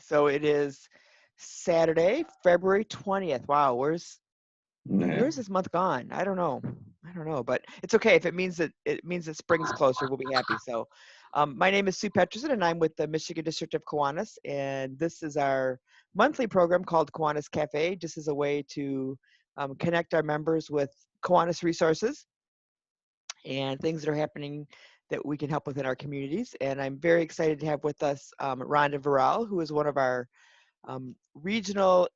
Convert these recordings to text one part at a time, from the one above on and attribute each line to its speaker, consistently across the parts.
Speaker 1: So it is Saturday, February 20th. Wow, where's this month gone? I don't know. But it's okay. If it means that spring's closer, we'll be happy. So my name is Sue Peterson, and I'm with the Michigan District of Kiwanis, and this is our monthly program called Kiwanis Cafe. This is a way to connect our members with Kiwanis resources and things that are happening that we can help with in our communities. And I'm very excited to have with us Rhonda Vrell, who is one of our regional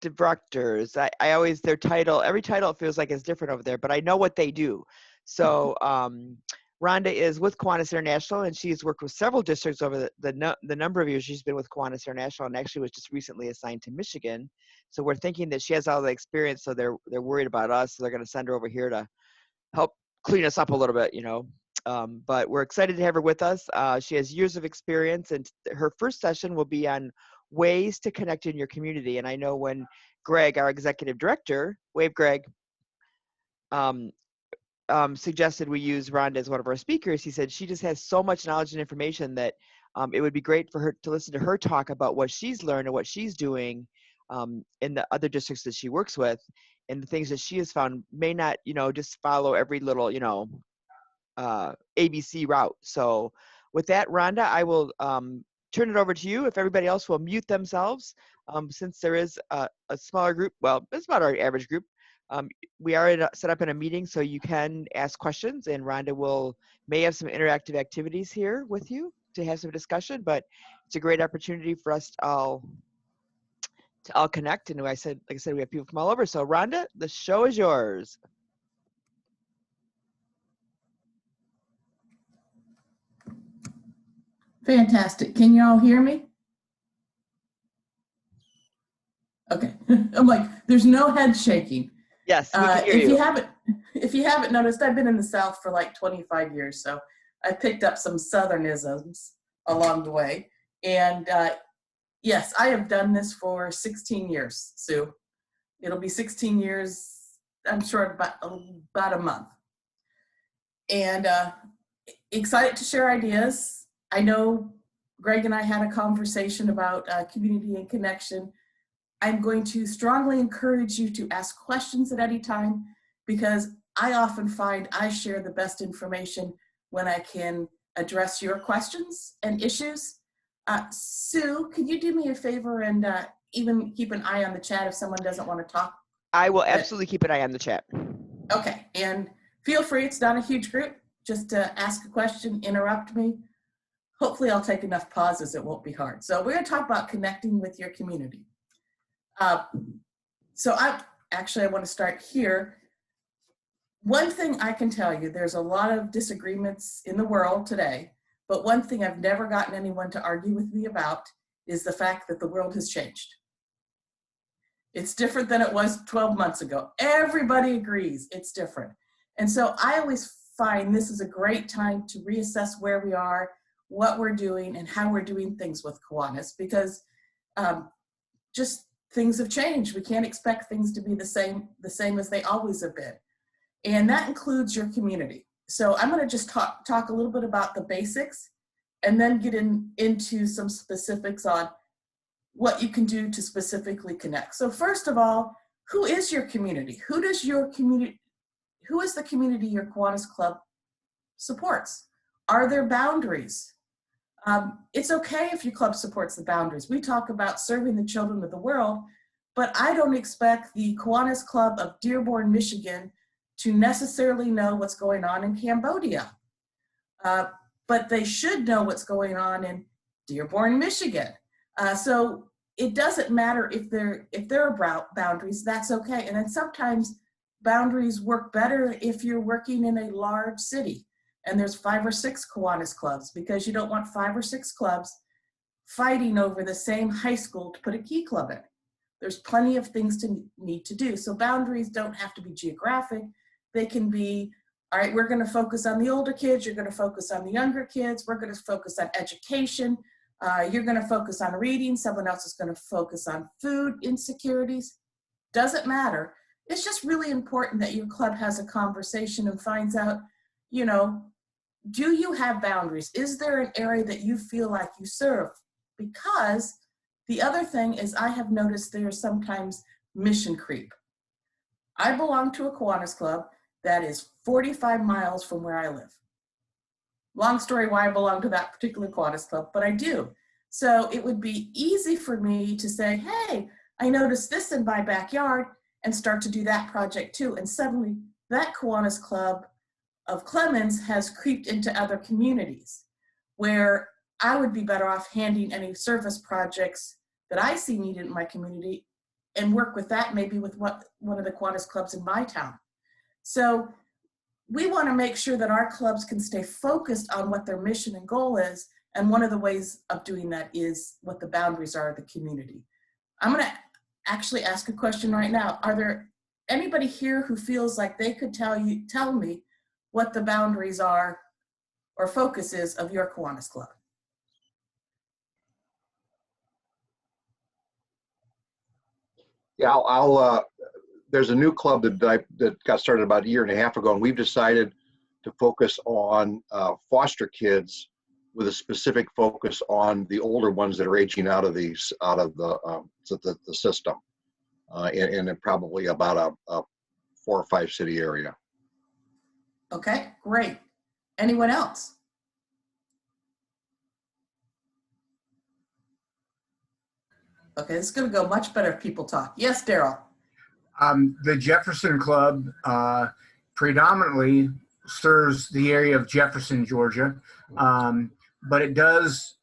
Speaker 1: directors. I always, every title it feels like is different over there, but I know what they do. So Rhonda is with Kiwanis International, and she's worked with several districts over the number of years she's been with Kiwanis International, and actually was just recently assigned to Michigan. So we're thinking that she has all the experience, so they're worried about us, so they're going to send her over here to help clean us up a little bit, but we're excited to have her with us. She has years of experience, and her first session will be on ways to connect in your community. And I know when Greg, our executive director, wave Greg, suggested we use Rhonda as one of our speakers, he said she just has so much knowledge and information that it would be great for her to listen to her talk about what she's learned and what she's doing in the other districts that she works with, and the things that she has found may not, just follow every little, ABC route. So with that, Rhonda, I will turn it over to you. If everybody else will mute themselves, since there is a smaller group, well, it's about our average group. We are set up in a meeting, so you can ask questions, and Rhonda may have some interactive activities here with you to have some discussion, but it's a great opportunity for us to all connect. And like I said, we have people from all over. So Rhonda, the show is yours.
Speaker 2: Fantastic. Can you all hear me? Okay. I'm like, there's no head shaking.
Speaker 1: Yes, we can hear you.
Speaker 2: If you haven't noticed, I've been in the South for like 25 years, so I picked up some Southernisms along the way. And yes, I have done this for 16 years, Sue. It'll be 16 years, I'm sure, about a month. And excited to share ideas. I know Greg and I had a conversation about community and connection. I'm going to strongly encourage you to ask questions at any time, because I often find I share the best information when I can address your questions and issues. Sue, can you do me a favor and even keep an eye on the chat if someone doesn't want to talk?
Speaker 1: I will absolutely keep an eye on the chat.
Speaker 2: Okay, and feel free, it's not a huge group, just ask a question, interrupt me. Hopefully I'll take enough pauses, it won't be hard. So we're gonna talk about connecting with your community. So I want to start here. One thing I can tell you, there's a lot of disagreements in the world today, but one thing I've never gotten anyone to argue with me about is the fact that the world has changed. It's different than it was 12 months ago. Everybody agrees it's different. And so I always find this is a great time to reassess where we are, what we're doing, and how we're doing things with Kiwanis, because just things have changed. We can't expect things to be the same as they always have been. And that includes your community. So I'm going to just talk a little bit about the basics, and then get into some specifics on what you can do to specifically connect. So first of all, who is your community? Who is the community your Kiwanis Club supports? Are there boundaries? It's okay if your club supports the boundaries. We talk about serving the children of the world, but I don't expect the Kiwanis Club of Dearborn, Michigan to necessarily know what's going on in Cambodia. But they should know what's going on in Dearborn, Michigan. So it doesn't matter if there are boundaries, that's okay. And then sometimes boundaries work better if you're working in a large city and there's 5 or 6 Kiwanis clubs, because you don't want 5 or 6 clubs fighting over the same high school to put a key club in. There's plenty of things to need to do. So boundaries don't have to be geographic. They can be, all right, we're going to focus on the older kids, you're going to focus on the younger kids, we're going to focus on education, you're going to focus on reading, someone else is going to focus on food insecurities. Doesn't matter. It's just really important that your club has a conversation and finds out, do you have boundaries? Is there an area that you feel like you serve because the other thing is I have noticed there's sometimes mission creep. I belong to a Kiwanis club that is 45 miles from where I live. Long story why I belong to that particular Kiwanis club, but I do. So it would be easy for me to say, hey, I noticed this in my backyard, and start to do that project too. And suddenly that Kiwanis club of Clemens has creeped into other communities where I would be better off handing any service projects that I see needed in my community and work with that maybe with one of the Kiwanis clubs in my town. So we want to make sure that our clubs can stay focused on what their mission and goal is. And one of the ways of doing that is what the boundaries are of the community. I'm going to actually ask a question right now. Are there anybody here who feels like they could tell me what the boundaries are or focus is of your Kiwanis club?
Speaker 3: Yeah, there's a new club that got started about a year and a half ago, and we've decided to focus on foster kids with a specific focus on the older ones that are aging out of the system, and probably about a 4 or 5 city area.
Speaker 2: Okay, great. Anyone else? Okay, this is going to go much better if people talk. Yes, Daryl.
Speaker 4: The Jefferson Club predominantly serves the area of Jefferson, Georgia, but it does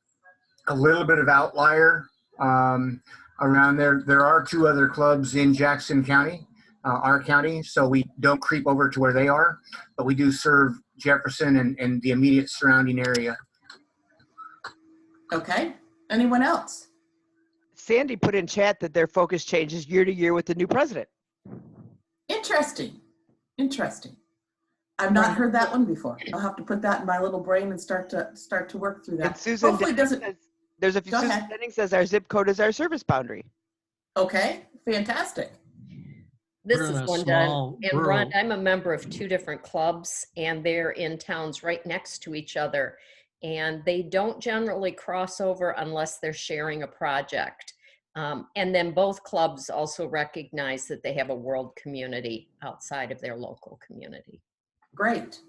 Speaker 4: a little bit of outlier around there. There are 2 other clubs in Jackson County, our county, so we don't creep over to where they are, but we do serve Jefferson and the immediate surrounding area.
Speaker 2: Okay, anyone else?
Speaker 1: Sandy put in chat that their focus changes year to year with the new president.
Speaker 2: Interesting. Interesting. I've not heard that one before. I'll have to put that in my little brain and start to work through that.
Speaker 1: And Susan
Speaker 2: Hopefully it doesn't.
Speaker 1: There's a few. Susan Denning says our zip code is our service boundary.
Speaker 2: Okay, fantastic.
Speaker 5: This is Linda, and Ron, I'm a member of 2 different clubs, and they're in towns right next to each other, and they don't generally cross over unless they're sharing a project. And then both clubs also recognize that they have a world community outside of their local community.
Speaker 2: Great.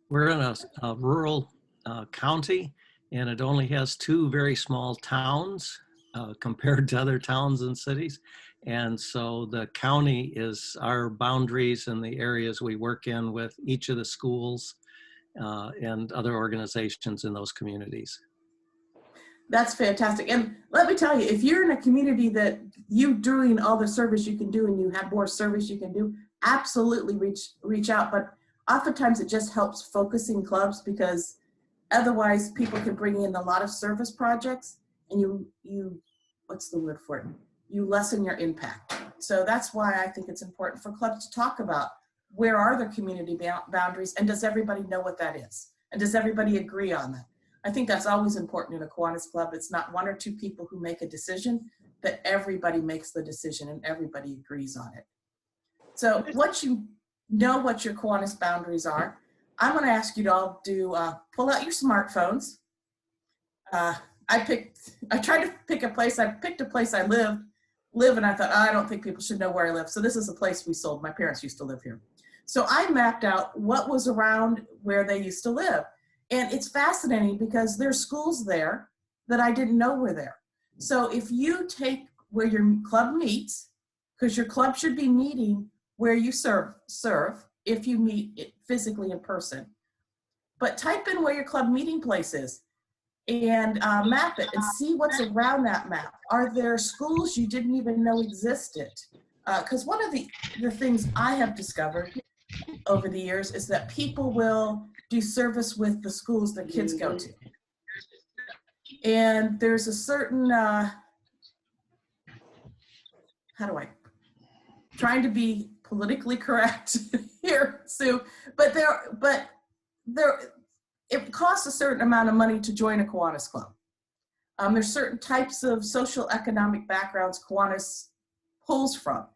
Speaker 6: We're in a rural county, and it only has 2 very small towns compared to other towns and cities. And so the county is our boundaries and the areas we work in with each of the schools and other organizations in those communities.
Speaker 2: That's fantastic. And let me tell you, if you're in a community that you're doing all the service you can do and you have more service you can do, absolutely reach out. But oftentimes it just helps focusing clubs, because otherwise people can bring in a lot of service projects and you what's the word for it? You lessen your impact. So that's why I think it's important for clubs to talk about where are their community boundaries, and does everybody know what that is? And does everybody agree on that? I think that's always important in a Kiwanis club. It's not 1 or 2 people who make a decision, that everybody makes the decision and everybody agrees on it. So once you know what your Kiwanis boundaries are, I'm going to ask you to all do pull out your smartphones. I tried to pick a place. I picked a place I live, and I thought, oh, I don't think people should know where I live. So this is a place we sold. My parents used to live here. So I mapped out what was around where they used to live. And it's fascinating because there's schools there that I didn't know were there. So if you take where your club meets, because your club should be meeting where you serve if you meet it physically in person, but type in where your club meeting place is and map it and see what's around that map. Are there schools you didn't even know existed? Because one of the things I have discovered over the years is that people will do service with the schools their kids go to. And there's a certain, trying to be politically correct here, Sue, but it costs a certain amount of money to join a Kiwanis club. There's certain types of social economic backgrounds Kiwanis pulls from.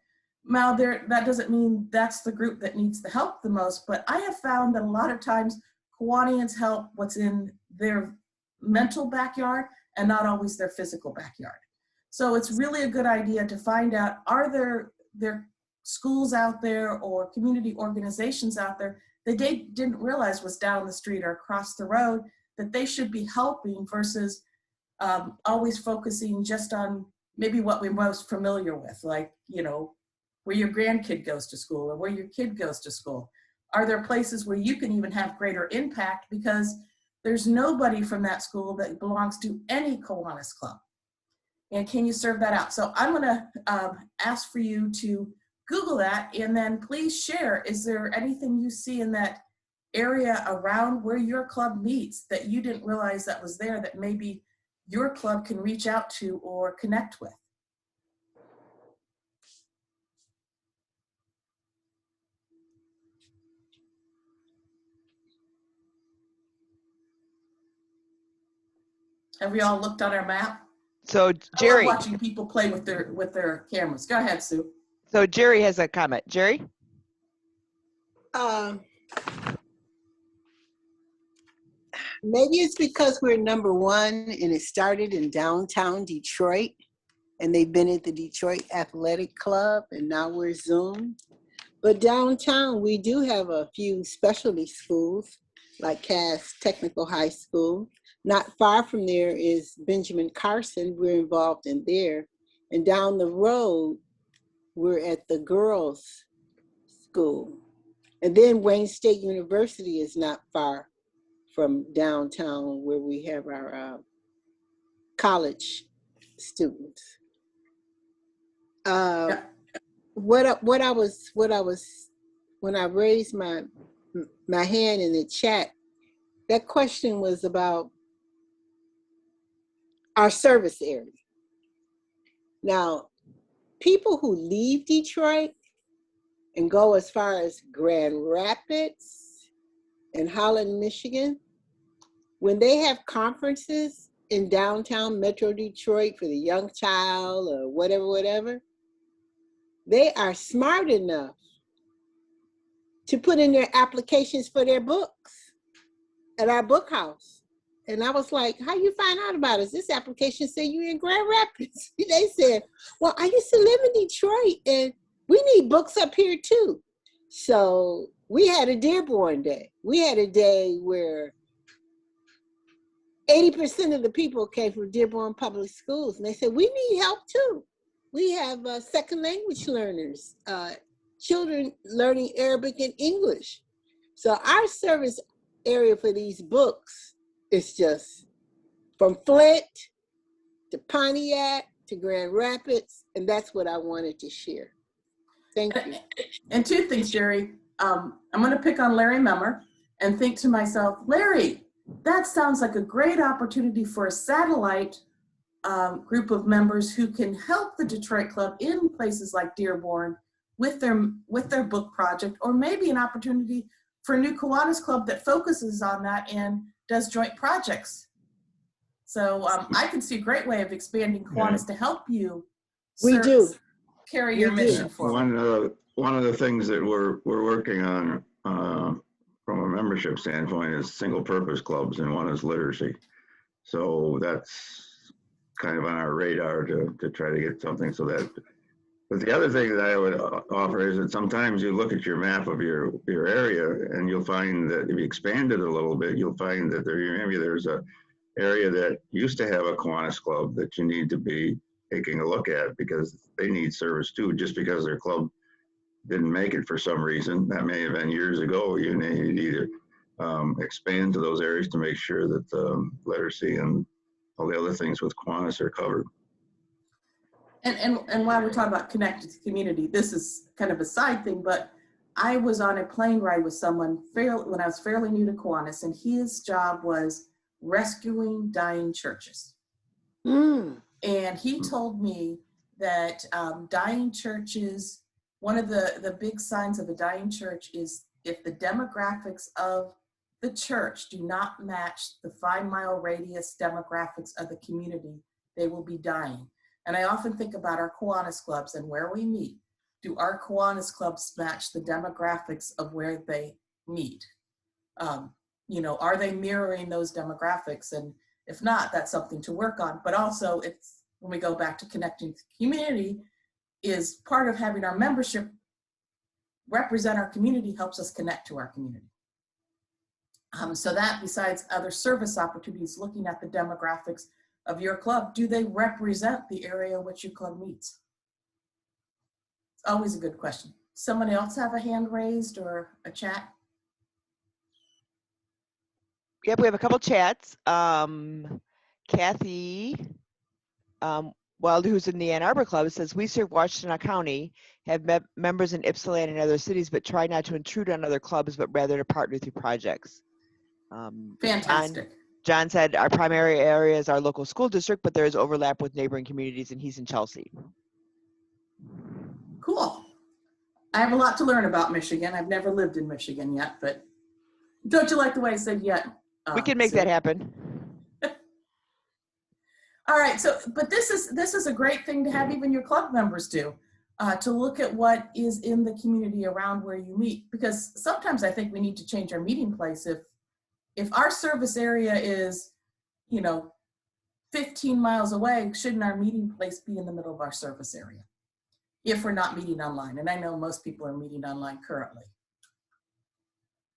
Speaker 2: Now, that doesn't mean that's the group that needs the help the most, but I have found that a lot of times Kiwanians help what's in their mental backyard and not always their physical backyard. So it's really a good idea to find out, are there schools out there or community organizations out there that they didn't realize was down the street or across the road that they should be helping, versus always focusing just on maybe what we're most familiar with, like, you know, where your grandkid goes to school or where your kid goes to school. Are there places where you can even have greater impact because there's nobody from that school that belongs to any Kiwanis club? And can you serve that out? So I'm gonna ask for you to Google that, and then please share, is there anything you see in that area around where your club meets that you didn't realize that was there, that maybe your club can reach out to or connect with? Have we all looked on our map?
Speaker 1: So
Speaker 2: I
Speaker 1: Jerry,
Speaker 2: love watching people play with their cameras. Go ahead, Sue.
Speaker 1: so Jerry has a comment. Jerry?
Speaker 7: Maybe it's because we're number one and it started in downtown Detroit, and they've been at the Detroit Athletic Club, and now we're Zoom. But downtown, we do have a few specialty schools like Cass Technical High School. Not far from there is Benjamin Carson. We're involved in there. And down the road, we're at the girls' school. And then Wayne State University is not far from downtown, where we have our college students. When I raised my hand in the chat, that question was about our service area. Now, people who leave Detroit and go as far as Grand Rapids and Holland, Michigan, when they have conferences in downtown Metro Detroit for the young child or whatever, they are smart enough to put in their applications for their books at our book house. And I was like, how you find out about us? This application said you in Grand Rapids. They said, well, I used to live in Detroit and we need books up here too. So we had a Dearborn Day. We had a day where 80% of the people came from Dearborn Public Schools. And they said, we need help too. We have second language learners, children learning Arabic and English. So our service area for these books is just from Flint to Pontiac to Grand Rapids, and that's what I wanted to share. Thank you.
Speaker 2: And two things, Jerry. I'm going to pick on Larry Memmer and think to myself, Larry, that sounds like a great opportunity for a satellite group of members who can help the Detroit Club in places like Dearborn with their book project, or maybe an opportunity for a new Kiwanis Club that focuses on that and does joint projects. So I can see a great way of expanding Kiwanis to help you carry your mission forward.
Speaker 8: One of the things that we're working on from a membership standpoint is single purpose clubs, and one is literacy. So that's kind of on our radar to try to get something so that. But the other thing that I would offer is that sometimes you look at your map of your area and you'll find that if you expand it a little bit, you'll find that maybe there's a area that used to have a Kiwanis club that you need to be taking a look at, because they need service too. Just because their club didn't make it for some reason, that may have been years ago, you need to either expand to those areas to make sure that literacy and all the other things with Kiwanis are covered.
Speaker 2: And while we're talking about connected to community, this is kind of a side thing, but I was on a plane ride with someone when I was fairly new to Kiwanis, and his job was rescuing dying churches. And he told me that dying churches, one of the big signs of a dying church is if the demographics of the church do not match the 5-mile radius demographics of the community, they will be dying. And I often think about our Kiwanis clubs and where we meet. Do our Kiwanis clubs match the demographics of where they meet? You know, are they mirroring those demographics? And If not, that's something to work on. But also, it's when we go back to connecting to the community, is part of having our membership represent our community helps us connect to our community. So that, besides other service opportunities, looking at the demographics of your club, do they represent the area which your club meets? It's always a good question. Someone else have a hand raised or a chat?
Speaker 1: Yep, we have a couple chats. Kathy Wilder, who's in the Ann Arbor Club, says, we serve Washington County, have members in Ypsilanti and other cities, but try not to intrude on other clubs, but rather to partner through projects.
Speaker 2: Fantastic.
Speaker 1: John said, our primary area is our local school district, but there is overlap with neighboring communities, and he's in Chelsea.
Speaker 2: Cool. I have a lot to learn about Michigan. I've never lived in Michigan yet, but don't you like the way I said yet?
Speaker 1: We can make that happen.
Speaker 2: All right, so, but this is a great thing to have even your club members do, to look at what is in the community around where you meet, because sometimes I think we need to change our meeting place. If our service area is, 15 miles away, shouldn't our meeting place be in the middle of our service area? If we're not meeting online, and I know most people are meeting online currently.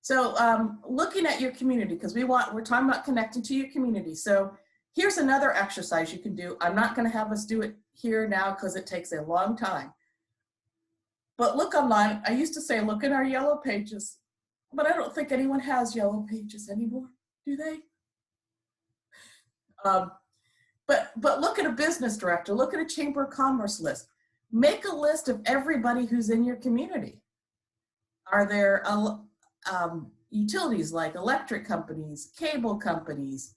Speaker 2: So looking at your community, because we're talking about connecting to your community. So here's another exercise you can do. I'm not going to have us do it here now because it takes a long time. But look online. I used to say, look in our yellow pages, but I don't think anyone has yellow pages anymore, do they? But look at a business director, look at a Chamber of Commerce list. Make a list of everybody who's in your community. Are there utilities like electric companies, cable companies?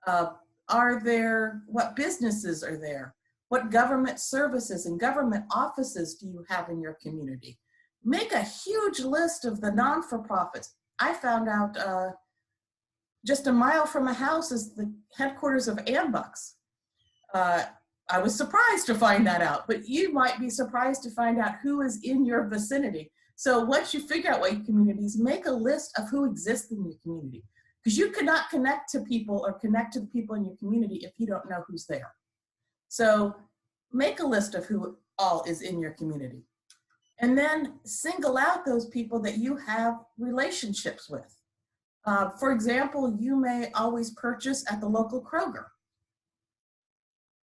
Speaker 2: What businesses are there? What government services and government offices do you have in your community? Make a huge list of the non-for-profits. I found out just a mile from my house is the headquarters of Ambucks. I was surprised to find that out, but you might be surprised to find out who is in your vicinity. So once you figure out what your community is, make a list of who exists in your community, because you cannot connect to people or connect to the people in your community if you don't know who's there. So make a list of who all is in your community, and then single out those people that you have relationships with. For example, you may always purchase at the local Kroger,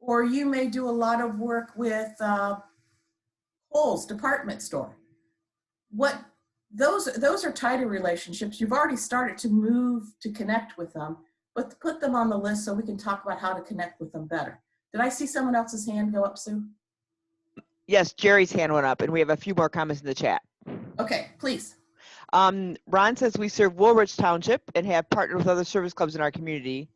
Speaker 2: or you may do a lot of work with Kohl's department store. Those are tighter relationships. You've already started to move to connect with them, but to put them on the list so we can talk about how to connect with them better. Did I see someone else's hand go up, Sue?
Speaker 1: Yes, Jerry's hand went up, and we have a few more comments in the chat.
Speaker 2: Okay, please.
Speaker 1: Ron says, we serve Woolwich Township and have partnered with other service clubs in our community.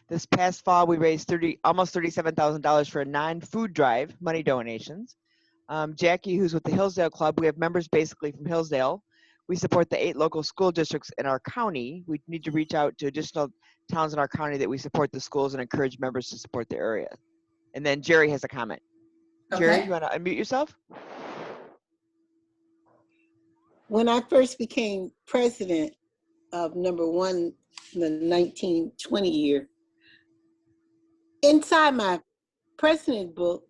Speaker 1: This past fall, we raised almost $37,000 for a non-food drive, money donations. Jackie, who's with the Hillsdale Club, we have members basically from Hillsdale. We support the 8 local school districts in our county. We need to reach out to additional towns in our county that we support the schools and encourage members to support the area. And then Jerry has a comment.
Speaker 2: Okay.
Speaker 1: Jerry, you want to unmute yourself?
Speaker 7: When I first became president of number 1 in the 1920 year, inside my president book,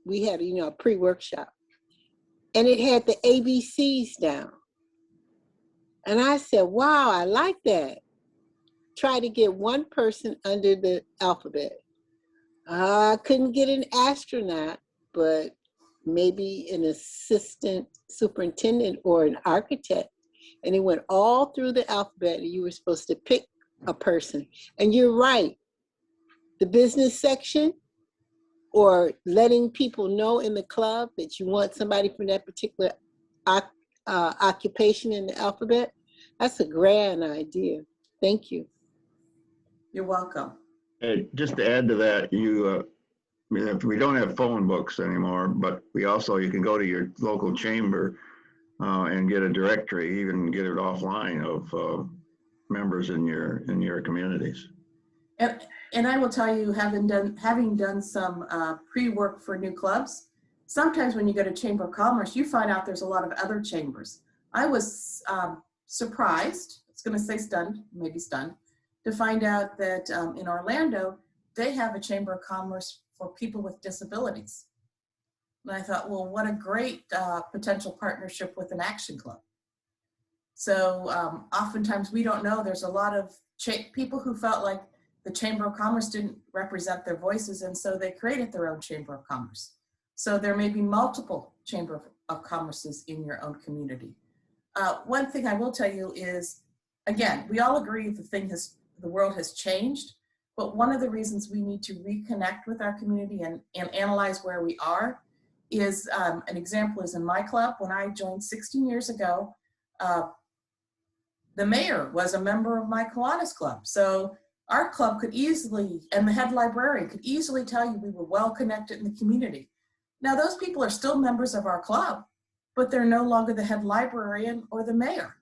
Speaker 7: we had, a pre-workshop, and it had the ABCs down. And I said, wow, I like that. Try to get one person under the alphabet. I couldn't get an astronaut, but maybe an assistant superintendent or an architect. And it went all through the alphabet, and you were supposed to pick a person. And you're right. The business section, or letting people know in the club that you want somebody from that particular occupation in the alphabet, that's a grand idea. Thank you.
Speaker 2: You're welcome.
Speaker 8: Hey, just to add to that, we don't have phone books anymore, but you can go to your local chamber and get a directory, even get it offline of members in your communities.
Speaker 2: And I will tell you, having done some pre-work for new clubs, sometimes when you go to Chamber of Commerce, you find out there's a lot of other chambers. I was surprised, it's going to say stunned, maybe stunned, to find out that in Orlando, they have a Chamber of Commerce for people with disabilities. And I thought, well, what a great potential partnership with an action club. So oftentimes we don't know, there's a lot of people who felt like the Chamber of Commerce didn't represent their voices, and so they created their own Chamber of Commerce. So there may be multiple Chamber of Commerces in your own community. One thing I will tell you is, again, we all agree the world has changed, but one of the reasons we need to reconnect with our community and analyze where we are is, an example is in my club. When I joined 16 years ago, the mayor was a member of my Kiwanis club. So our club could easily, and the head librarian could easily tell you we were well connected in the community. Now those people are still members of our club, but they're no longer the head librarian or the mayor.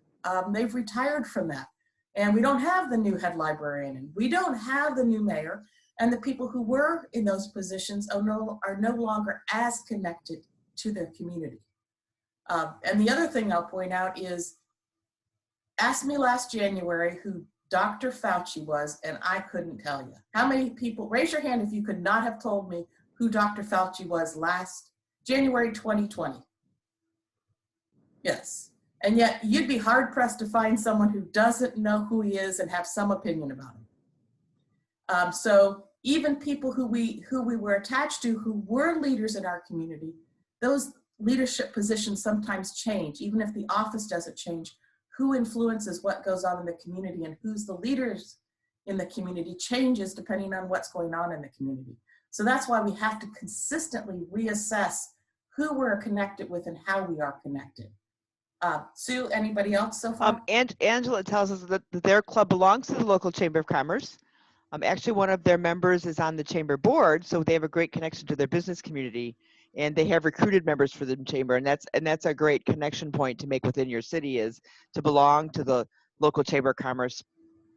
Speaker 2: They've retired from that. And we don't have the new head librarian, and we don't have the new mayor, and the people who were in those positions are no longer as connected to their community. And the other thing I'll point out is, ask me last January who Dr. Fauci was, and I couldn't tell you. How many people, raise your hand if you could not have told me who Dr. Fauci was last January 2020. Yes. And yet you'd be hard pressed to find someone who doesn't know who he is and have some opinion about him. So even people who we were attached to, who were leaders in our community, those leadership positions sometimes change. Even if the office doesn't change, who influences what goes on in the community and who's the leaders in the community changes depending on what's going on in the community. So that's why we have to consistently reassess who we're connected with and how we are connected. Sue, anybody else so far?
Speaker 1: And Angela tells us that their club belongs to the local Chamber of Commerce. Actually, one of their members is on the chamber board, so they have a great connection to their business community, and they have recruited members for the chamber, and that's a great connection point to make within your city, is to belong to the local Chamber of Commerce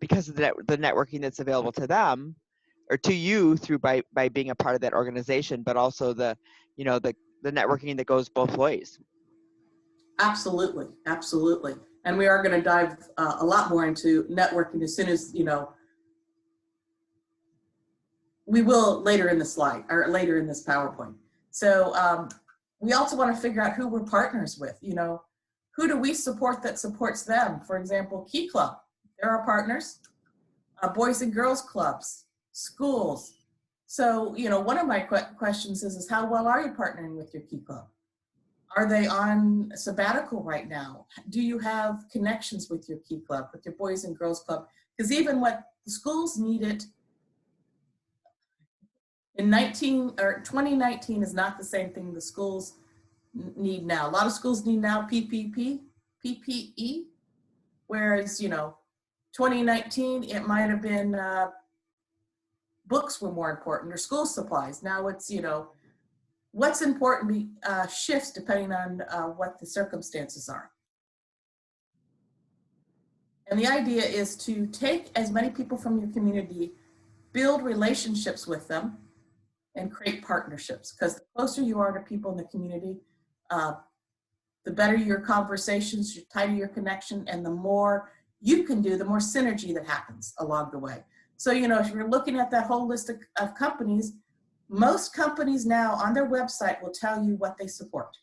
Speaker 1: because of the networking that's available to them or to you through by being a part of that organization, but also the networking that goes both ways.
Speaker 2: Absolutely, absolutely. And we are going to dive a lot more into networking as soon as, we will later in the slide or later in this PowerPoint. So we also want to figure out who we're partners with. Who do we support that supports them? For example, Key Club, they're our partners. Boys and Girls Clubs, schools. So, one of my questions is how well are you partnering with your Key Club? Are they on sabbatical right now? Do you have connections with your Key Club, with your Boys and Girls Club? Because even what the schools needed in 2019 is not the same thing the schools need now. A lot of schools need now PPE, whereas, 2019, it might have been books were more important or school supplies. Now it's, what's important shifts depending on what the circumstances are. And the idea is to take as many people from your community, build relationships with them, and create partnerships. Because the closer you are to people in the community, the better your conversations, the tighter your connection, and the more you can do, the more synergy that happens along the way. So, if you're looking at that whole list of companies, most companies now on their website will tell you what they support.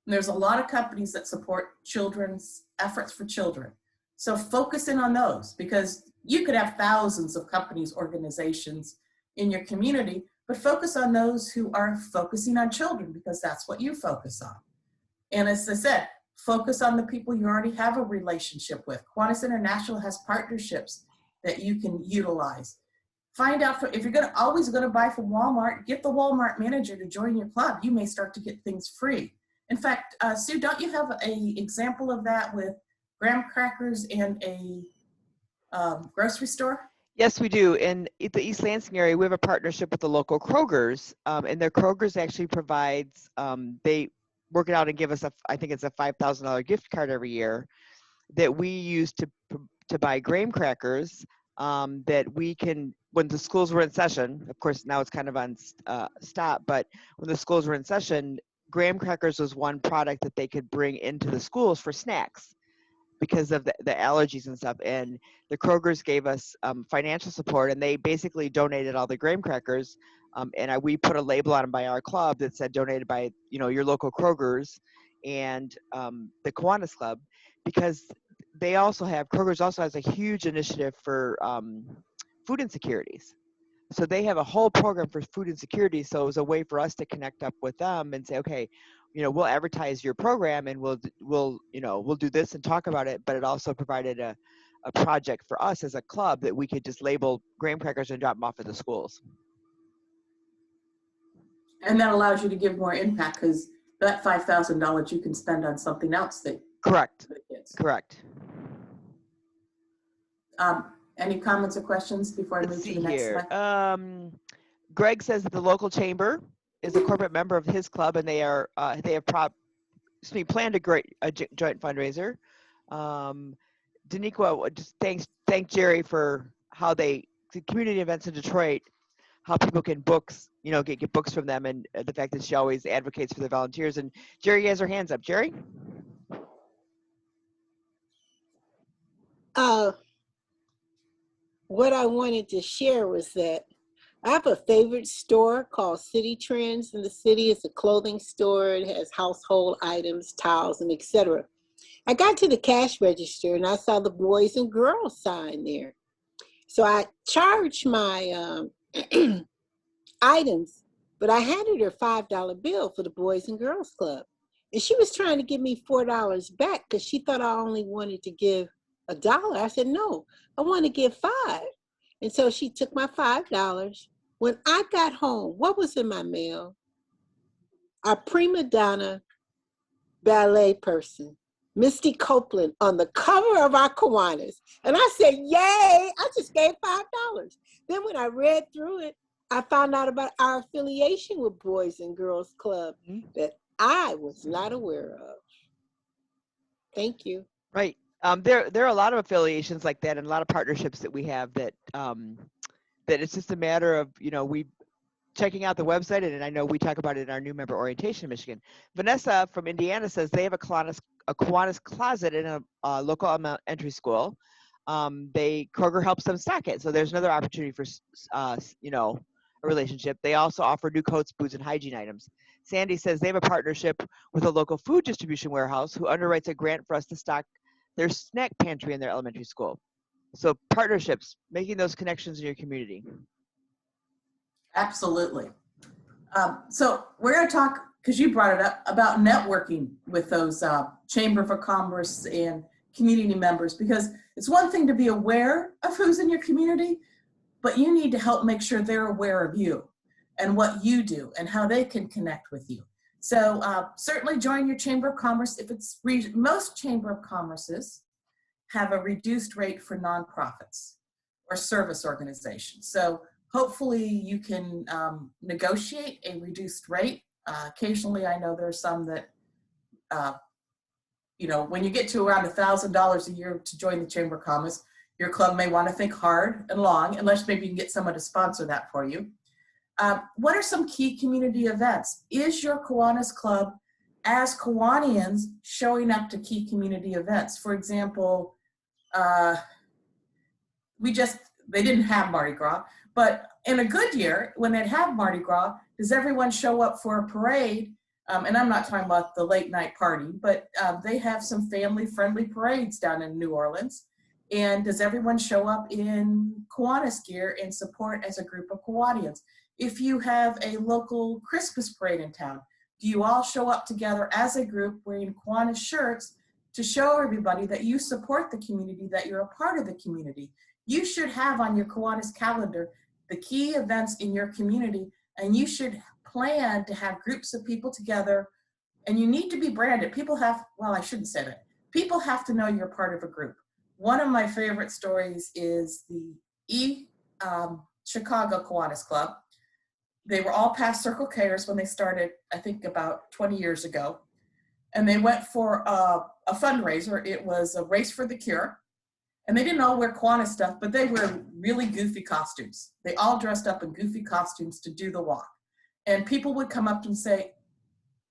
Speaker 2: And there's a lot of companies that support children's efforts for children. So focus in on those, because you could have thousands of companies, organizations in your community, but focus on those who are focusing on children, because that's what you focus on. And as I said, focus on the people you already have a relationship with. Kiwanis International has partnerships that you can utilize. Find out if you're always going to buy from Walmart, get the Walmart manager to join your club. You may start to get things free. In fact, Sue, don't you have an example of that with graham crackers and a grocery store?
Speaker 1: Yes, we do. In the East Lansing area, we have a partnership with the local Kroger's, and their Kroger's actually provides, they work it out and give us I think it's a $5,000 gift card every year that we use to buy graham crackers that we can, when the schools were in session, of course now it's kind of on stop, but when the schools were in session, graham crackers was one product that they could bring into the schools for snacks. because of the allergies and stuff. And the Kroger's gave us financial support, and they basically donated all the graham crackers. We put a label on them by our club that said donated by, your local Kroger's and the Kiwanis Club, because Kroger's also has a huge initiative for food insecurities. So they have a whole program for food insecurity. So it was a way for us to connect up with them and say, okay, we'll advertise your program and we'll do this and talk about it. But it also provided a project for us as a club that we could just label graham crackers and drop them off at the schools.
Speaker 2: And that allows you to give more impact, because that $5,000 you can spend on something else that.
Speaker 1: Correct.
Speaker 2: For the kids.
Speaker 1: Correct.
Speaker 2: Any comments or questions before I move to the next slide?
Speaker 1: Greg says that the local chamber is a corporate member of his club, and they have planned a joint fundraiser. Daniqua just thank Jerry for how the community events in Detroit, how people can get books from them, and the fact that she always advocates for the volunteers. And Jerry has her hands up. Jerry?
Speaker 7: What I wanted to share was that I have a favorite store called City Trends in the city. It's a clothing store. It has household items, towels, and etc. I got to the cash register and I saw the boys and girls sign there. So I charged my items, but I handed her $5 bill for the Boys and Girls Club. And she was trying to give me $4 back because she thought I only wanted to give $1. I said, no, I want to give $5. And so she took my $5. When I got home, what was in my mail? A prima donna ballet person, Misty Copeland, on the cover of our Kiwanis. And I said, yay, I just gave $5. Then when I read through it, I found out about our affiliation with Boys and Girls Club that I was not aware of. Thank you.
Speaker 1: Right. There are a lot of affiliations like that and a lot of partnerships that we have that that it's just a matter of, we checking out the website, and I know we talk about it in our new member orientation in Michigan. Vanessa from Indiana says they have a Kiwanis closet in a local elementary school. Kroger helps them stock it. So there's another opportunity for, a relationship. They also offer new coats, boots, and hygiene items. Sandy says they have a partnership with a local food distribution warehouse who underwrites a grant for us to stock their snack pantry in their elementary school. So partnerships, making those connections in your community.
Speaker 2: Absolutely. So we're going to talk, because you brought it up, about networking with those Chamber of Commerce and community members, because it's one thing to be aware of who's in your community, but you need to help make sure they're aware of you and what you do and how they can connect with you. So certainly join your Chamber of Commerce. If it's most Chamber of Commerces have a reduced rate for nonprofits or service organizations. So hopefully you can negotiate a reduced rate. Occasionally, I know there's some that, when you get to around $1,000 a year to join the Chamber of Commerce, your club may want to think hard and long, unless maybe you can get someone to sponsor that for you. What are some key community events? Is your Kiwanis Club, as Kiwanians, showing up to key community events? For example, they didn't have Mardi Gras, but in a good year, when they'd have Mardi Gras, does everyone show up for a parade? And I'm not talking about the late night party, but they have some family-friendly parades down in New Orleans. And does everyone show up in Kiwanis gear and support as a group of Kiwanians? If you have a local Christmas parade in town, do you all show up together as a group wearing Kiwanis shirts to show everybody that you support the community, that you're a part of the community? You should have on your Kiwanis calendar the key events in your community, and you should plan to have groups of people together, and you need to be branded. I shouldn't say that. People have to know you're part of a group. One of my favorite stories is the Chicago Kiwanis Club. They were all past Circle Kers when they started, I think about 20 years ago. And they went for a fundraiser. It was a race for the cure. And they didn't all wear Kiwanis stuff, but they wear really goofy costumes. They all dressed up in goofy costumes to do the walk. And people would come up and say,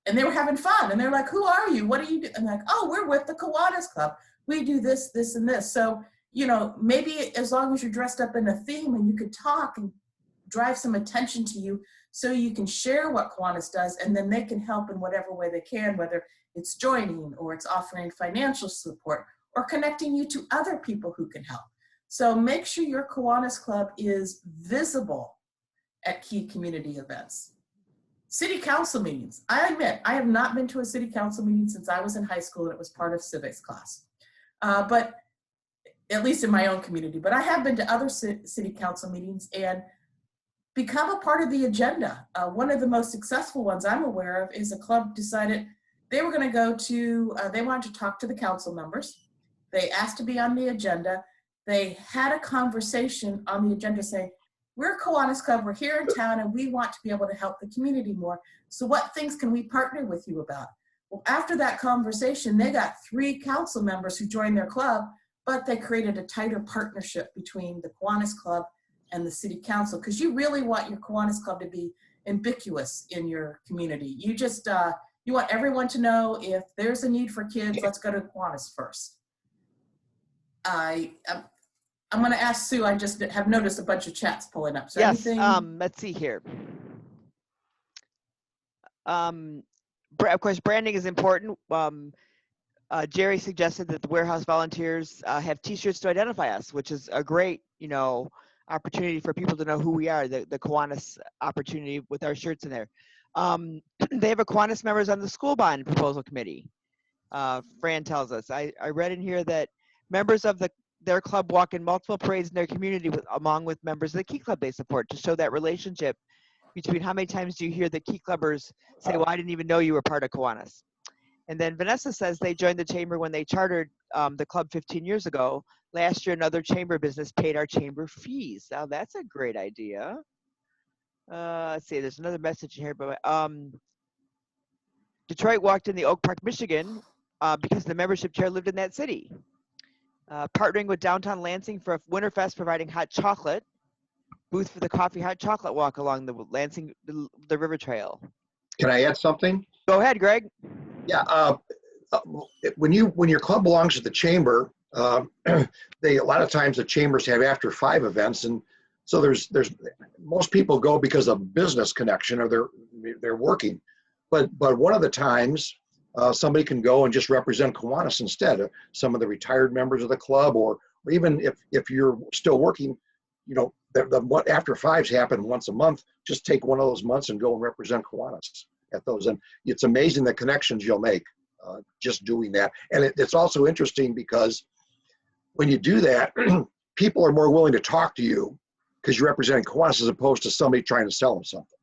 Speaker 2: and they were having fun. And they're like, who are you? What do you do? And like, oh, we're with the Kiwanis Club. we do this, this, and this. So, you know, maybe as long as you're dressed up in a theme and you could talk and drive some attention to you so you can share what Kiwanis does, and then they can help in whatever way they can, whether it's joining or it's offering financial support or connecting you to other people who can help. So make sure your Kiwanis Club is visible at key community events. City council meetings. I admit, I have not been to a city council meeting since I was in high school and it was part of civics class. But at least in my own community, but I have been to other city council meetings and become a part of the agenda. One of the most successful ones I'm aware of is a club decided they were going to go to, they wanted to talk to the council members. They asked to be on the agenda. They had a conversation on the agenda saying, we're a Kiwanis Club, we're here in town, and we want to be able to help the community more. So what things can we partner with you about? Well, after that conversation, they got 3 council members who joined their club, but they created a tighter partnership between the Kiwanis Club and the city council, because you really want your Kiwanis Club to be ubiquitous in your community. You just, you want everyone to know if there's a need for kids, let's go to Kiwanis first. I'm going to ask Sue. I just have noticed a bunch of chats pulling up. So
Speaker 1: yes.
Speaker 2: anything?
Speaker 1: Let's see here. Of course, branding is important. Jerry suggested that the warehouse volunteers have T-shirts to identify us, which is a great, you know, opportunity for people to know who we are. The Kiwanis opportunity with our shirts in there. They have a Kiwanis members on the school bond proposal committee. Fran tells us. I read in here that members of their club walk in multiple parades in their community along with members of the Key Club they support to show that relationship between how many times do you hear the Key Clubbers say, well, I didn't even know you were part of Kiwanis. And then Vanessa says they joined the chamber when they chartered the club 15 years ago. Last year, another chamber business paid our chamber fees. Now, that's a great idea. Let's see, there's another message in here. But Detroit walked in the Oak Park, Michigan because the membership chair lived in that city. Partnering with Downtown Lansing for a Winterfest, providing hot chocolate. Booth for the coffee hot chocolate walk along the Lansing, the River Trail.
Speaker 3: Can I add something?
Speaker 1: Go ahead, Greg.
Speaker 3: Yeah. When your club belongs to the chamber, they a lot of times the chambers have after 5 events, and so there's most people go because of business connection or they're working, but one of the times somebody can go and just represent Kiwanis instead. Some of the retired members of the club, or even if you're still working, you know, the after 5s happen once a month. Just take one of those months and go and represent Kiwanis at those, and it's amazing the connections you'll make just doing that. And it's also interesting because when you do that, people are more willing to talk to you because you're representing Kiwanis as opposed to somebody trying to sell them something.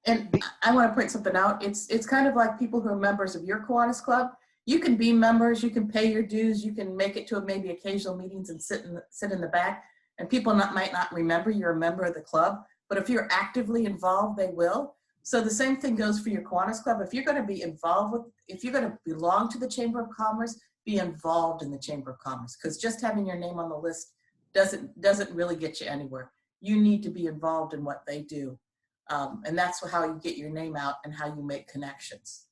Speaker 2: And I want to point something out. It's kind of like people who are members of your Kiwanis Club. You can be members, you can pay your dues, you can make it to maybe occasional meetings and sit in the back, and people might not remember you're a member of the club, but if you're actively involved, they will. So the same thing goes for your Kiwanis Club. If you're going to be involved with, if you're going to belong to the Chamber of Commerce, be involved in the Chamber of Commerce, because just having your name on the list doesn't really get you anywhere. You need to be involved in what they do. And that's how you get your name out and how you make connections.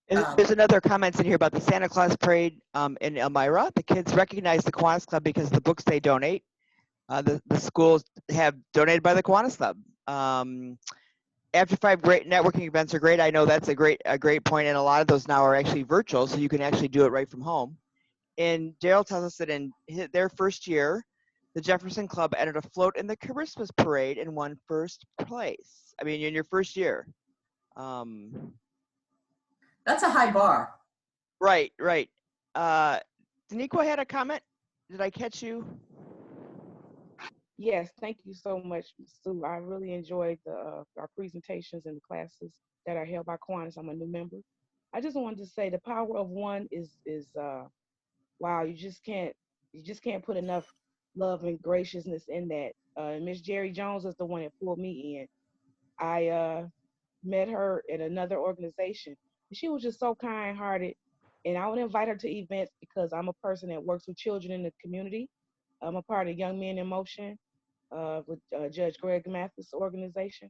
Speaker 1: There's another comment in here about the Santa Claus Parade in Elmira. The kids recognize the Kiwanis Club because of the books they donate. The schools have donated by the Kiwanis Club. After 5 great networking events are great. I know that's a great point, and a lot of those now are actually virtual, so you can actually do it right from home. And Daryl tells us that in their first year, the Jefferson Club entered a float in the Christmas parade and won first place. I mean, in your first year.
Speaker 2: That's a high bar.
Speaker 1: Right. Daniqua had a comment. Did I catch you?
Speaker 9: Yes, thank you so much, Sue. I really enjoyed our presentations and the classes that are held by Kiwanis. I'm a new member. I just wanted to say the power of one is wow. You just can't put enough love and graciousness in that. Miss Jerry Jones is the one that pulled me in. I met her at another organization. She was just so kind-hearted, and I would invite her to events because I'm a person that works with children in the community. I'm a part of Young Men in Motion with Judge Greg Mathis' organization,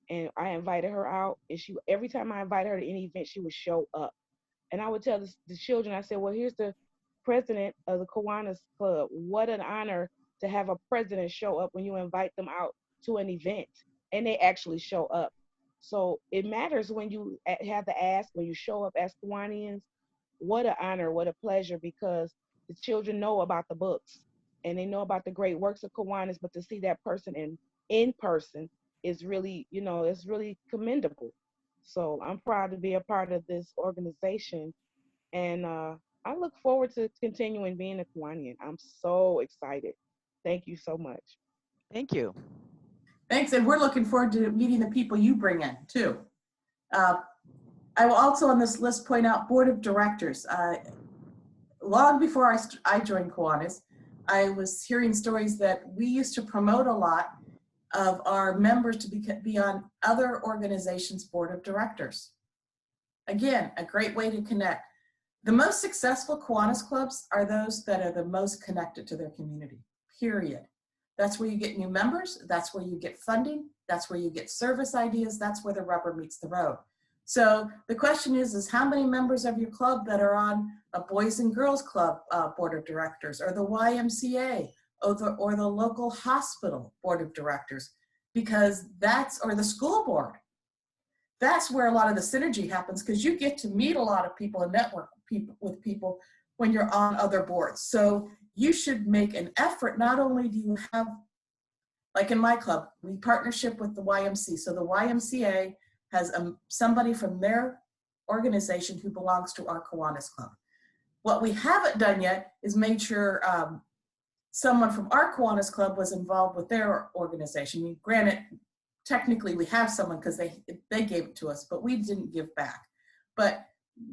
Speaker 9: and I invited her out. And every time I invited her to any event, she would show up. And I would tell the children, I said, well, here's the president of the Kiwanis Club. What an honor to have a president show up when you invite them out to an event, and they actually show up. So it matters when you have to ask, when you show up as Kiwanians. What an honor, what a pleasure, because the children know about the books and they know about the great works of Kiwanis, but to see that person in person is really, it's really commendable. So I'm proud to be a part of this organization, and I look forward to continuing being a Kiwanian. I'm so excited. Thank you so much.
Speaker 1: Thank you.
Speaker 2: Thanks, and we're looking forward to meeting the people you bring in too. I will also on this list point out board of directors. Long before I joined Kiwanis, I was hearing stories that we used to promote a lot of our members to be on other organizations' board of directors. Again, a great way to connect. The most successful Kiwanis clubs are those that are the most connected to their community, period. That's where you get new members, that's where you get funding, that's where you get service ideas, that's where the rubber meets the road. So the question is how many members of your club that are on a Boys and Girls Club board of directors, or the YMCA, or the local hospital board of directors, because or the school board. That's where a lot of the synergy happens, because you get to meet a lot of people and network with people when you're on other boards. So you should make an effort. Not only do you have, like in my club, we partnership with the YMCA. So the YMCA has somebody from their organization who belongs to our Kiwanis club. What we haven't done yet is made sure someone from our Kiwanis club was involved with their organization. Granted, technically we have someone because they gave it to us, but we didn't give back. But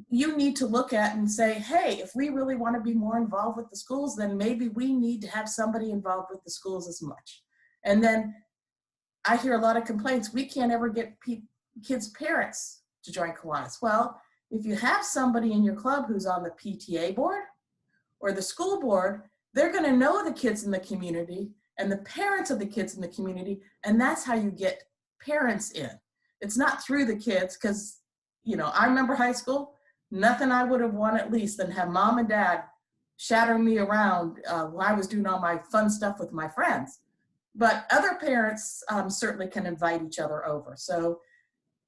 Speaker 2: you need to look at and say, hey, if we really want to be more involved with the schools, then maybe we need to have somebody involved with the schools as much. And then I hear a lot of complaints, we can't ever get kids' parents to join Kiwanis. Well, if you have somebody in your club who's on the PTA board or the school board, they're going to know the kids in the community and the parents of the kids in the community, and that's how you get parents in. It's not through the kids, because I remember high school, nothing I would have wanted least than have mom and dad shattering me around while I was doing all my fun stuff with my friends. But other parents certainly can invite each other over. So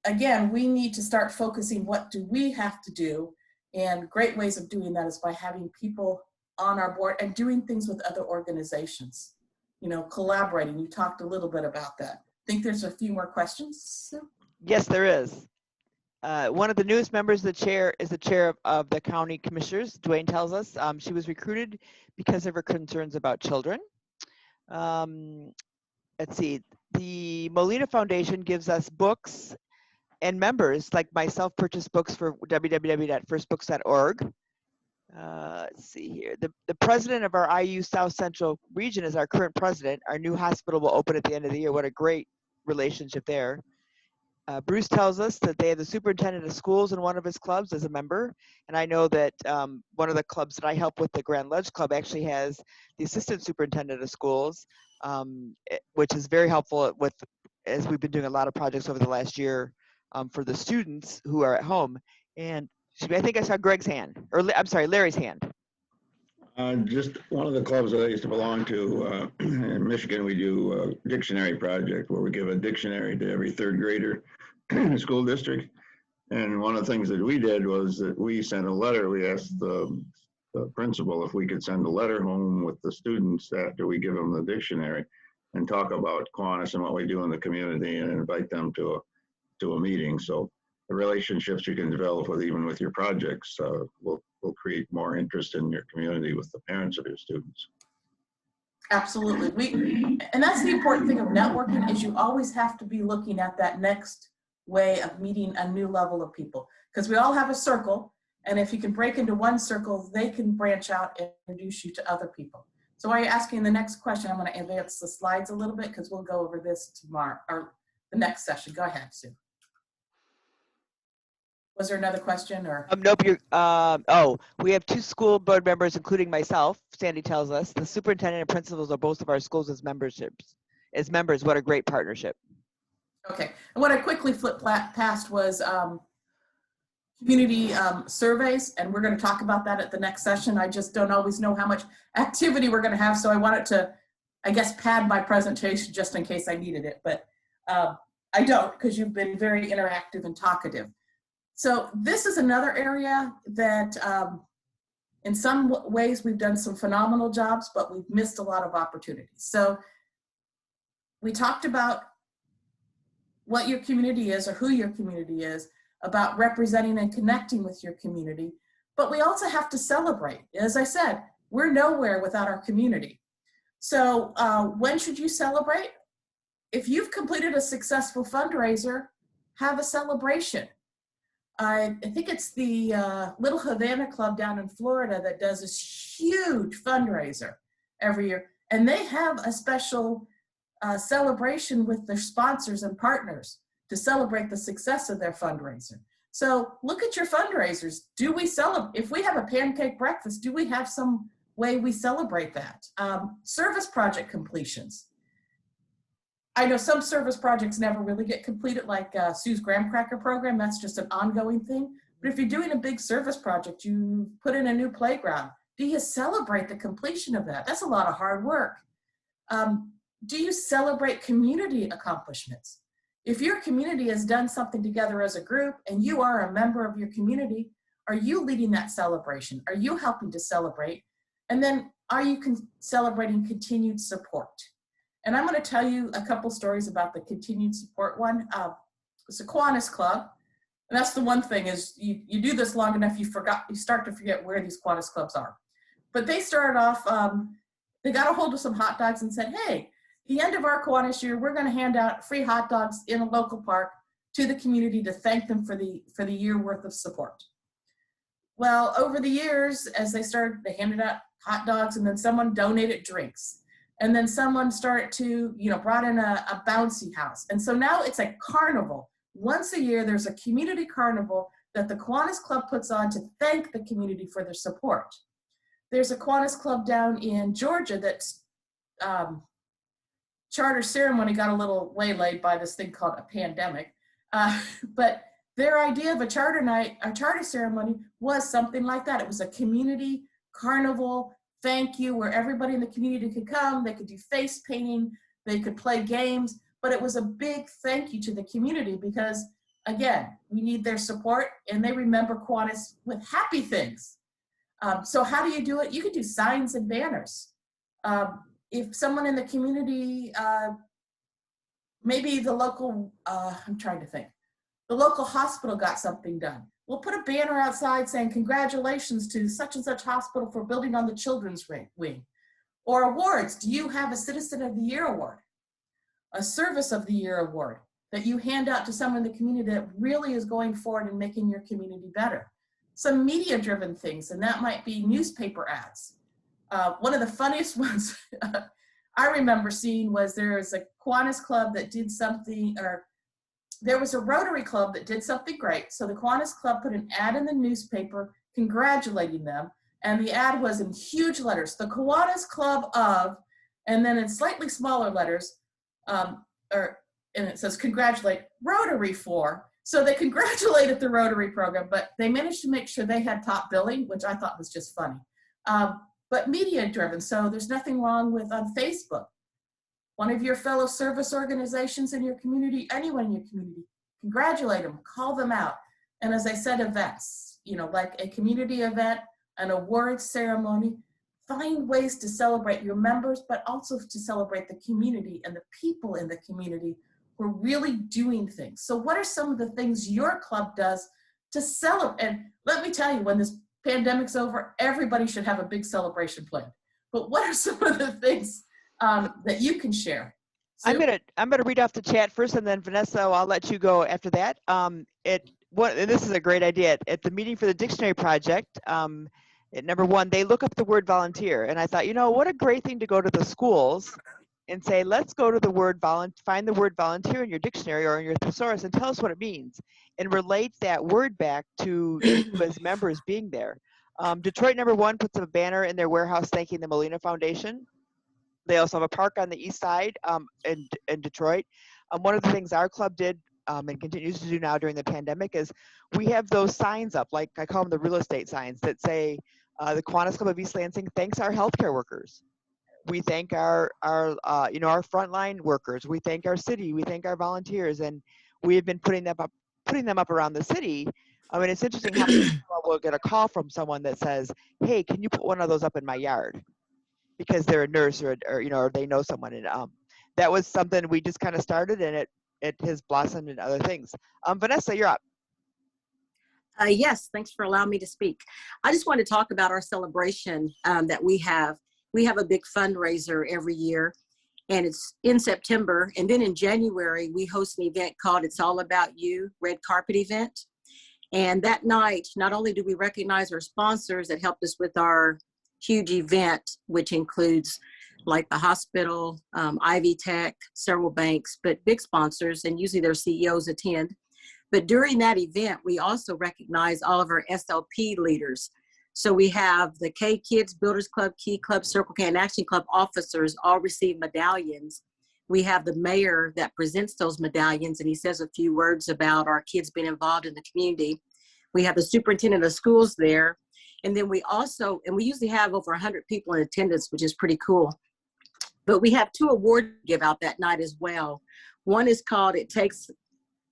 Speaker 2: again, we need to start focusing, what do we have to do? And great ways of doing that is by having people on our board and doing things with other organizations, collaborating. You talked a little bit about that. I think there's a few more questions, Sue?
Speaker 1: Yes, there is. One of the newest members of the chair is the chair of the county commissioners, Dwayne tells us. She was recruited because of her concerns about children. Let's see, the Molina Foundation gives us books, and members like myself purchase books for www.firstbooks.org. Let's see here. The president of our IU South Central region is our current president. Our new hospital will open at the end of the year. What a great relationship there. Bruce tells us that they have the superintendent of schools in one of his clubs as a member. And I know that one of the clubs that I help with, the Grand Ledge Club, actually has the assistant superintendent of schools, which is very helpful as we've been doing a lot of projects over the last year for the students who are at home. And I think I saw Greg's hand, or I'm sorry, Larry's hand.
Speaker 8: Just one of the clubs that I used to belong to in Michigan, we do a dictionary project where we give a dictionary to every third grader in the school district. And one of the things that we did was that we sent a letter. We asked the principal if we could send a letter home with the students after we give them the dictionary and talk about Kiwanis and what we do in the community and invite them to a meeting. So the relationships you can develop even with your projects will create more interest in your community with the parents of your students.
Speaker 2: Absolutely. And that's the important thing of networking, is you always have to be looking at that next way of meeting a new level of people, because we all have a circle, and if you can break into one circle, they can branch out and introduce you to other people. So while you're asking the next question, I'm going to advance the slides a little bit because we'll go over this tomorrow, or the next session. Go ahead, Sue. Was there another question, or?
Speaker 1: Nope. We have 2 school board members, including myself. Sandy tells us the superintendent and principals of both of our schools as members. What a great partnership.
Speaker 2: Okay. And what I quickly flipped past was community surveys, and we're going to talk about that at the next session. I just don't always know how much activity we're going to have, so I wanted to, I guess, pad my presentation just in case I needed it, but I don't, because you've been very interactive and talkative. So this is another area that in some ways we've done some phenomenal jobs, but we've missed a lot of opportunities. So we talked about what your community is or who your community is, about representing and connecting with your community, but we also have to celebrate. As I said, we're nowhere without our community. So when should you celebrate? If you've completed a successful fundraiser, have a celebration. I think it's the Little Havana Club down in Florida that does this huge fundraiser every year. And they have a special celebration with their sponsors and partners to celebrate the success of their fundraiser. So look at your fundraisers. Do we celebrate? If we have a pancake breakfast, do we have some way we celebrate that? Service project completions. I know some service projects never really get completed, like Sue's Graham Cracker program. That's just an ongoing thing. But if you're doing a big service project, you put in a new playground, do you celebrate the completion of that? That's a lot of hard work. Do you celebrate community accomplishments? If your community has done something together as a group and you are a member of your community, are you leading that celebration? Are you helping to celebrate? And then are you celebrating continued support? And I'm going to tell you a couple stories about the continued support one. It's a Kiwanis club. And that's the one thing is you do this long enough, you start to forget where these Kiwanis clubs are. But they started off, they got a hold of some hot dogs and said, hey, the end of our Kiwanis year, we're going to hand out free hot dogs in a local park to the community to thank them for the year worth of support. Well, over the years, as they handed out hot dogs, and then someone donated drinks. And then someone started to, brought in a bouncy house. And so now it's a carnival. Once a year, there's a community carnival that the Kiwanis Club puts on to thank the community for their support. There's a Kiwanis Club down in Georgia that's charter ceremony got a little waylaid by this thing called a pandemic. But their idea of a charter night, a charter ceremony was something like that. It was a community carnival thank you where everybody in the community could come. They could do face painting, they could play games, but it was a big thank you to the community because, again, we need their support and they remember Kiwanis with happy things. So how do you do it? You could do signs and banners. If someone in the community, maybe the local, I'm trying to think, the local hospital got something done. We'll put a banner outside saying, congratulations to such and such hospital for building on the children's wing. Or awards, do you have a Citizen of the Year award? A Service of the Year award that you hand out to someone in the community that really is going forward and making your community better. Some media-driven things, and that might be newspaper ads. One of the funniest ones I remember seeing was there was a Kiwanis Club that did something, or there was a Rotary Club that did something great. So the Kiwanis Club put an ad in the newspaper congratulating them. And the ad was in huge letters, the Kiwanis Club of, and then in slightly smaller letters, and it says congratulate Rotary for. So they congratulated the Rotary program, but they managed to make sure they had top billing, which I thought was just funny. But media driven, so there's nothing wrong with on Facebook. One of your fellow service organizations in your community, anyone in your community, congratulate them, call them out. And as I said, events, like a community event, an awards ceremony, find ways to celebrate your members, but also to celebrate the community and the people in the community who are really doing things. So what are some of the things your club does to celebrate? And let me tell you, when this pandemic's over, everybody should have a big celebration plan. But what are some of the things that you can share? Sue?
Speaker 1: I'm gonna read off the chat first, and then Vanessa, I'll let you go after that. And this is a great idea. At the meeting for the dictionary project, at number 1, they look up the word volunteer, and I thought, what a great thing to go to the schools and say, let's go to the word find the word volunteer in your dictionary or in your thesaurus and tell us what it means, and relate that word back to you as members being there. Detroit number 1 puts a banner in their warehouse thanking the Molina Foundation. They also have a park on the east side in Detroit. One of the things our club did and continues to do now during the pandemic is we have those signs up, like I call them the real estate signs that say, the Kiwanis Club of East Lansing thanks our healthcare workers. We thank our frontline workers. We thank our city. We thank our volunteers, and we have been putting them up around the city. I mean, it's interesting how we'll get a call from someone that says, "Hey, can you put one of those up in my yard?" Because they're a nurse or they know someone. And that was something we just kind of started, and it has blossomed into other things. Vanessa, you're up.
Speaker 10: Yes, thanks for allowing me to speak. I just want to talk about our celebration that we have. We have a big fundraiser every year, and it's in September. And then in January, we host an event called It's All About You, red carpet event. And that night, not only do we recognize our sponsors that helped us with our huge event, which includes like the hospital, Ivy Tech, several banks, but big sponsors, and usually their CEOs attend. But during that event, we also recognize all of our SLP leaders. So we have the K Kids, Builders Club, Key Club, Circle K, and Action Club officers all receive medallions. We have the mayor that presents those medallions, and he says a few words about our kids being involved in the community. We have the superintendent of schools there. And then we usually have over 100 people in attendance, which is pretty cool. But we have 2 awards to give out that night as well. One is called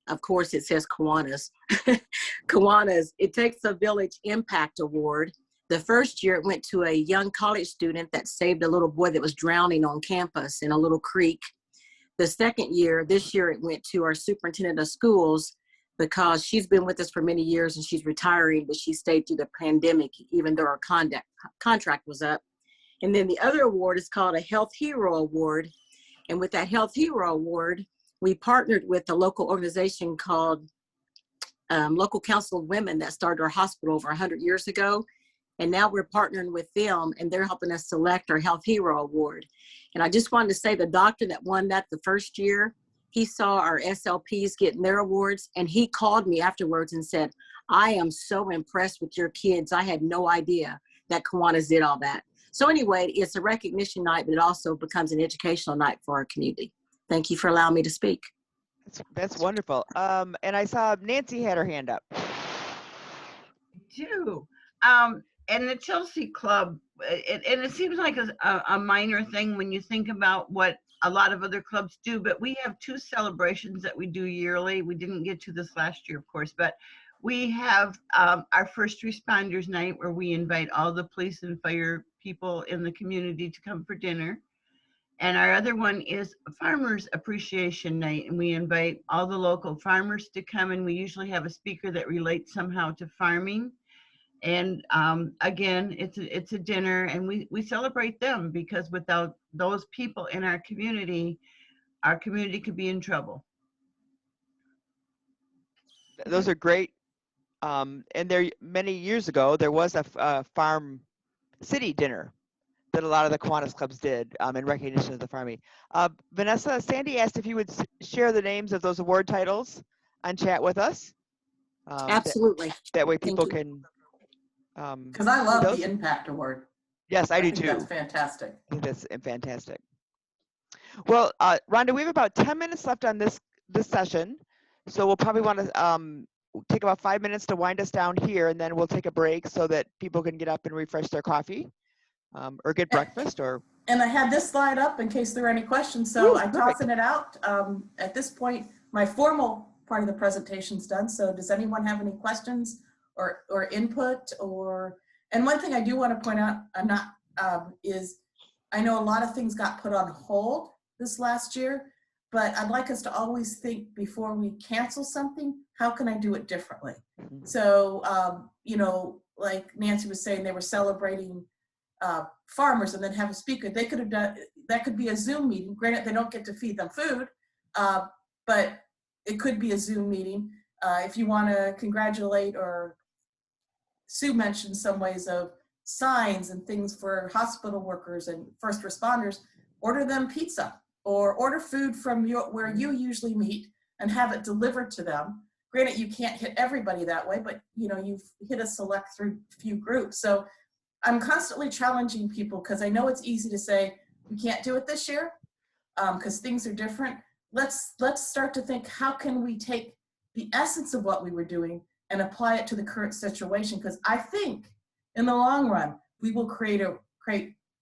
Speaker 10: of course, it says Kiwanis. Kiwanis, It Takes a Village Impact Award. The first year it went to a young college student that saved a little boy that was drowning on campus in a little creek. The second year, this year, it went to our superintendent of schools because she's been with us for many years and she's retiring, but she stayed through the pandemic, even though our contract was up. And then the other award is called a Health Hero Award. And with that Health Hero Award, we partnered with a local organization called Local Council of Women that started our hospital over 100 years ago. And now we're partnering with them, and they're helping us select our Health Hero Award. And I just wanted to say the doctor that won that the first year, he saw our SLPs getting their awards, and he called me afterwards and said, I am so impressed with your kids. I had no idea that Kiwanis did all that. So anyway, it's a recognition night, but it also becomes an educational night for our community. Thank you for allowing me to speak.
Speaker 1: That's wonderful. And I saw Nancy had her hand up.
Speaker 11: Do. And the Chelsea Club, and it seems like a minor thing when you think about what a lot of other clubs do, but we have 2 celebrations that we do yearly. We didn't get to this last year, of course, but we have our First Responders Night, where we invite all the police and fire people in the community to come for dinner. And our other one is Farmers Appreciation Night, and we invite all the local farmers to come, and we usually have a speaker that relates somehow to farming. And again, it's a dinner, and we celebrate them, because without those people in our community could be in trouble.
Speaker 1: Those are great. And there, many years ago, there was a farm city dinner that a lot of the Kiwanis clubs did in recognition of the farming. Vanessa, Sandy asked if you would share the names of those award titles on chat with us.
Speaker 10: Absolutely.
Speaker 1: That way people can.
Speaker 2: Because I love the Impact Award.
Speaker 1: Yes, I do too.
Speaker 2: That's fantastic.
Speaker 1: I think that's fantastic. Well, Rhonda, we have about 10 minutes left on this session, so we'll probably want to take about 5 minutes to wind us down here, and then we'll take a break so that people can get up and refresh their coffee. Or get breakfast, or.
Speaker 2: And I had this slide up in case there are any questions, so I'm tossing it out. At this point, my formal part of the presentation's done, so does anyone have any questions or input? And one thing I do want to point out, is I know a lot of things got put on hold this last year, but I'd like us to always think before we cancel something, how can I do it differently? Mm-hmm. So, like Nancy was saying, they were celebrating farmers and then have a speaker. They could have done, that could be a Zoom meeting. Granted, they don't get to feed them food, but it could be a Zoom meeting. If you want to congratulate, or Sue mentioned some ways of signs and things for hospital workers and first responders, order them pizza or order food from where you usually meet and have it delivered to them. Granted, you can't hit everybody that way, but you've hit a select few groups. So I'm constantly challenging people, because I know it's easy to say, we can't do it this year because things are different. let's start to think, how can we take the essence of what we were doing and apply it to the current situation? Because I think in the long run, we will create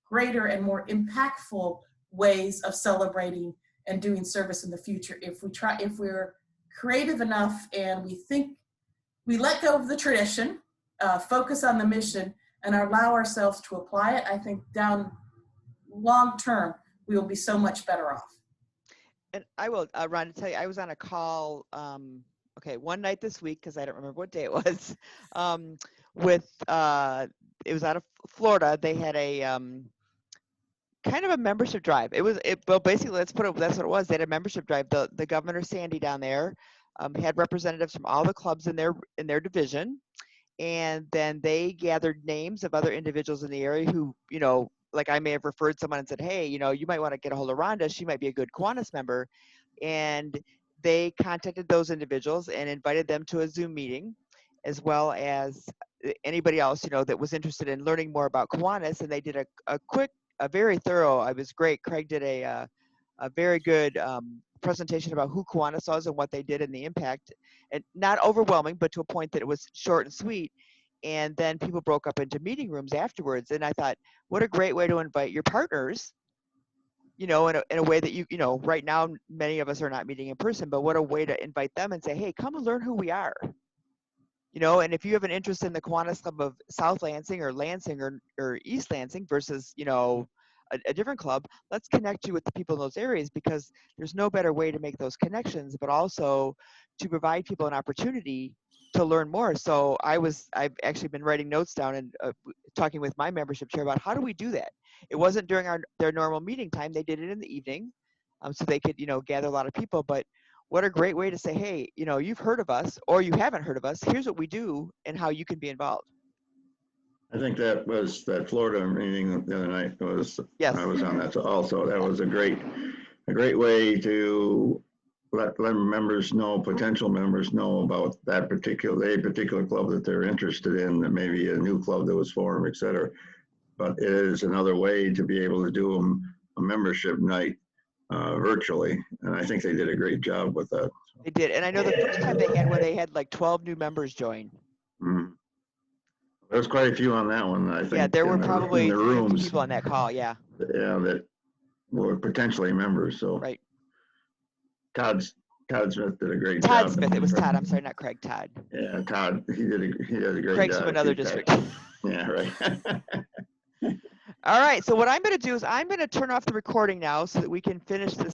Speaker 2: greater and more impactful ways of celebrating and doing service in the future if we're creative enough and we let go of the tradition, focus on the mission, and allow ourselves to apply it. I think down long term, we will be so much better off.
Speaker 1: And I will, Rhonda, tell you, I was on a call, one night this week, because I don't remember what day it was, it was out of Florida. They had a kind of a membership drive. Well, basically, that's what it was. They had a membership drive. The governor, Sandy, down there, had representatives from all the clubs in their division. And then they gathered names of other individuals in the area who, like I may have referred someone and said, hey, you might want to get a hold of Rhonda. She might be a good Kiwanis member. And they contacted those individuals and invited them to a Zoom meeting, as well as anybody else, that was interested in learning more about Kiwanis. And they did a very thorough, it was great. Craig did a very good presentation about who Kiwanis was and what they did and the impact, and not overwhelming, but to a point that it was short and sweet. And then people broke up into meeting rooms afterwards. And I thought, what a great way to invite your partners, in a way that right now, many of us are not meeting in person, but what a way to invite them and say, hey, come and learn who we are. And if you have an interest in the Kiwanis Club of South Lansing or Lansing or East Lansing versus, a different club, let's connect you with the people in those areas, because there's no better way to make those connections, but also to provide people an opportunity to learn more. So I've actually been writing notes down and talking with my membership chair about how do we do that. It wasn't during their normal meeting time. They did it in the evening, so they could, gather a lot of people. But what a great way to say, hey, you've heard of us or you haven't heard of us. Here's what we do and how you can be involved.
Speaker 8: I think that Florida meeting the other night
Speaker 1: yes.
Speaker 8: I was on that also. That was a great way to let members know, potential members know about that particular club that they're interested in, that maybe a new club that was formed, et cetera. But it is another way to be able to do a membership night virtually. And I think they did a great job with that.
Speaker 1: They did. And I know the first time they had one, they had like 12 new members join.
Speaker 8: Mm-hmm. There was quite a few on that one, I think.
Speaker 1: Yeah, there were probably 50 people on that call,
Speaker 8: yeah, that were potentially members. So
Speaker 1: right.
Speaker 8: Todd Smith did a great
Speaker 1: job.
Speaker 8: Todd
Speaker 1: Smith, it was Todd. I'm sorry, not Craig. Todd.
Speaker 8: Yeah, Todd. He did a great job.
Speaker 1: Craig's from another district.
Speaker 8: Yeah, right.
Speaker 1: All right. So what I'm going to do is I'm going to turn off the recording now so that we can finish this.